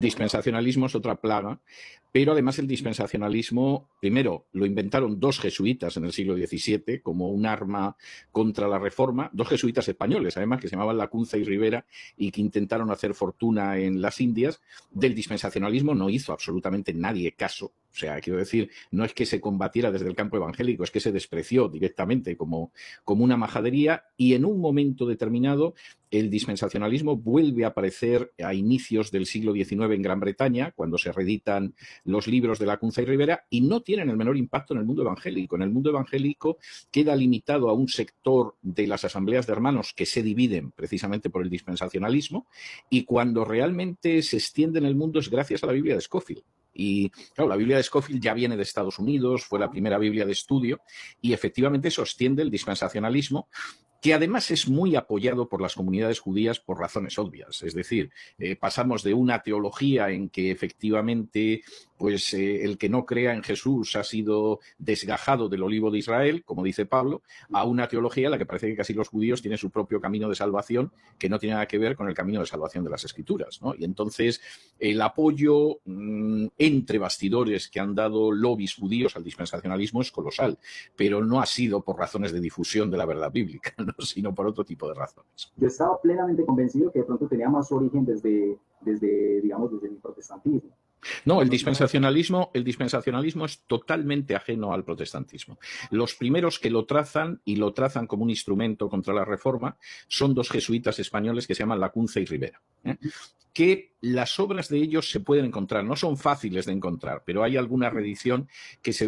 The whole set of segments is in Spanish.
Dispensacionalismo es otra plaga, pero además el dispensacionalismo, primero, lo inventaron dos jesuitas en el siglo XVII como un arma contra la reforma, dos jesuitas españoles, además, que se llamaban Lacunza y Rivera y que intentaron hacer fortuna en las Indias. Del dispensacionalismo no hizo absolutamente nadie caso. O sea, quiero decir, no es que se combatiera desde el campo evangélico, es que se despreció directamente como una majadería, y en un momento determinado el dispensacionalismo vuelve a aparecer a inicios del siglo XIX en Gran Bretaña, cuando se reeditan los libros de Lacunza y Rivera, y no tienen el menor impacto en el mundo evangélico. En el mundo evangélico queda limitado a un sector de las asambleas de hermanos que se dividen precisamente por el dispensacionalismo, y cuando realmente se extiende en el mundo es gracias a la Biblia de Scofield. Y claro, la Biblia de Scofield ya viene de Estados Unidos, fue la primera Biblia de estudio, y efectivamente eso extiende el dispensacionalismo, que además es muy apoyado por las comunidades judías por razones obvias. Es decir, pasamos de una teología en que efectivamente pues, el que no crea en Jesús ha sido desgajado del olivo de Israel, como dice Pablo, a una teología en la que parece que casi los judíos tienen su propio camino de salvación, que no tiene nada que ver con el camino de salvación de las Escrituras, ¿no? Y entonces el apoyo entre bastidores que han dado lobbies judíos al dispensacionalismo es colosal, pero no ha sido por razones de difusión de la verdad bíblica, ¿no? Sino por otro tipo de razones. Yo estaba plenamente convencido que de pronto tenía más origen digamos, desde mi protestantismo. No, el dispensacionalismo es totalmente ajeno al protestantismo. Los primeros que lo trazan, y lo trazan como un instrumento contra la reforma, son dos jesuitas españoles que se llaman Lacunza y Rivera, que las obras de ellos se pueden encontrar, no son fáciles de encontrar, pero hay alguna reedición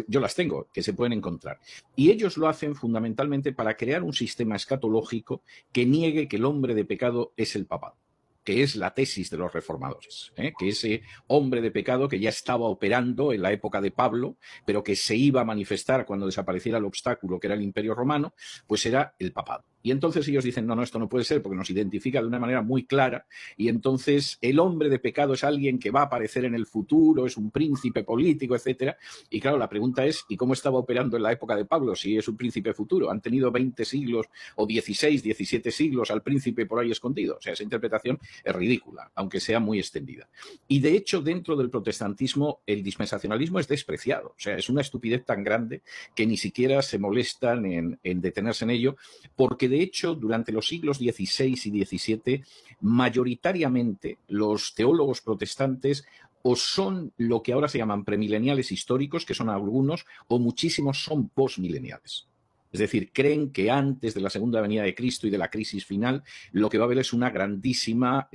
yo las tengo, que se pueden encontrar. Y ellos lo hacen fundamentalmente para crear un sistema escatológico que niegue que el hombre de pecado es el papado, que es la tesis de los reformadores, que ese hombre de pecado que ya estaba operando en la época de Pablo, pero que se iba a manifestar cuando desapareciera el obstáculo que era el Imperio Romano, pues era el papado. Y entonces ellos dicen, no, esto no puede ser, porque nos identifica de una manera muy clara, y entonces el hombre de pecado es alguien que va a aparecer en el futuro, es un príncipe político, etcétera. Y claro, la pregunta es, ¿y cómo estaba operando en la época de Pablo si es un príncipe futuro? ¿Han tenido 20 siglos o 16, 17 siglos al príncipe por ahí escondido? O sea, esa interpretación es ridícula, aunque sea muy extendida. Y de hecho, dentro del protestantismo, el dispensacionalismo es despreciado. O sea, es una estupidez tan grande que ni siquiera se molestan en detenerse en ello, porque de hecho, durante los siglos XVI y XVII, mayoritariamente los teólogos protestantes o son lo que ahora se llaman premileniales históricos, que son algunos, o muchísimos son postmileniales. Es decir, creen que antes de la segunda venida de Cristo y de la crisis final, lo que va a haber es una grandísima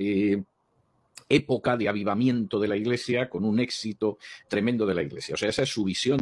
época de avivamiento de la Iglesia con un éxito tremendo de la Iglesia. O sea, esa es su visión.